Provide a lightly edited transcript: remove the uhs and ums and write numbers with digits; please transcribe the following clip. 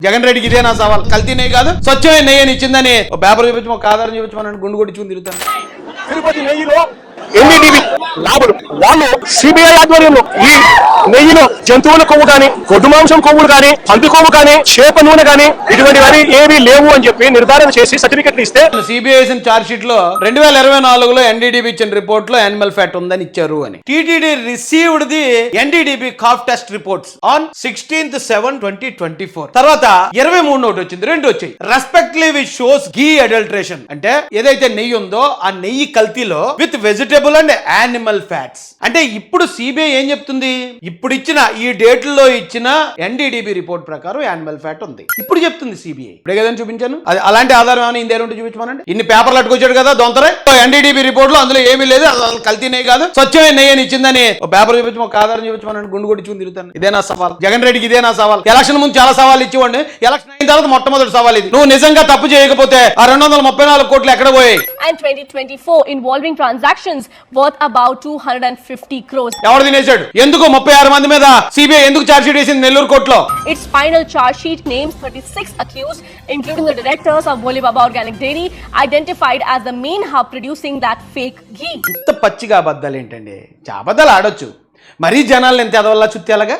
జగన్ రెడ్డికి ఇదే నా సవాల్. కల్తీ నెయ్యి కాదు స్వచ్ఛమైన నెయ్యి అని ఇచ్చిందని పేపర్ చూపించి ఒక ఆధారం చూపించమని గుండు కొట్టించుకుని తిరుగుతాను. తిరుపతి నెయ్యిలో ఎన్డీటీవీ లాభులు వాళ్ళు సిబిఐ ఆధ్వర్యంలో ఈ నెయ్యిలో జంతువుల కొవ్వు కానీ గొడ్డు మాంసం కొవ్వులు కానీ పంది కొవ్వు కానీ చేప నూనె కానీ ఇటువంటివన్నీ ఏమీ లేవు అని చెప్పి నిర్ధారణ చేసి సర్టిఫికెట్లు ఇస్తే సిబిఐ చార్జ్ షీట్ లో 2024లో ఎన్డీడీబీ ఇచ్చిన రిపోర్ట్ లో యానిమల్ ఫ్యాట్ ఉందని ఇచ్చారు అని. TTD received the NDDB calf test reports on 16/7/2024. తర్వాత 23 ఒకటి వచ్చింది, 2 వచ్చాయి. Respectively which shows ghee adulteration, అంటే ఏదైతే నెయ్యి ఉందో ఆ నెయ్యి కల్తీలో with vegetable and animal fats. అంటే ఇప్పుడు సిబిఐ ఏం చెప్తుంది, ఇప్పుడు ఇచ్చిన ఈ డేట్ లో ఇచ్చిన ఎన్డీడీబీ రిపోర్ట్ ప్రకారం యానిమల్ ఫ్యాట్ ఉంది ఇప్పుడు చెప్తుంది సిబిఐ. ఇప్పుడే కదా చూపించాను. అది అలాంటి ఆధారం ఏమైనా ఇందే ఉంటే చూపించమనండి. ఇన్ని పేపర్లు అట్టుకొచ్చాడు కదా దొంతరే. ఎన్డీడీబీ రిపోర్ట్ లో అందులో ఏమీ లేదు, కల్తీ నెయ్యి కాదు స్వచ్ఛమైన నెయ్యి అని ఇచ్చిందని పేపర్ చూపించి ఒక ఆధారం చూపించమనండి. గుండు కొట్టించుకుని తిరుగుతాను. ఇదే నా సవాల్. జగన్ రెడ్డికి ఇదే నా సవాల్. ఎలక్షన్ ముందు చాలా సవాల్ ఇచ్చివ్వండి, ఎలక్షన్ అయిన తర్వాత మొట్టమొదటి సవాల్ ఇది. నువ్వు నిజంగా తప్పు చేయకపోతే ఆ 234 కోట్లు ఎక్కడ పోయాయి? And 2024 involving transactions worth about 250 crores. ఎవరు తినేశాడు? ఎందుకు 36 మంది మీద సిబిఐ ఎందుకు ఛార్జ్ షీట్ వేసింది నెల్లూరు కోర్టులో? Its final charge sheet names 36 accused, including the directors of Bolibaba Organic Dairy, identified as the main hub producing that fake ghee. ఇంత పచ్చిగా అబద్ధాలు ఏంటండి? అబద్ధాలు ఆడొచ్చు, మరీ జనాలను ఎంత ఎదవల్లా చుత్తేలాగా.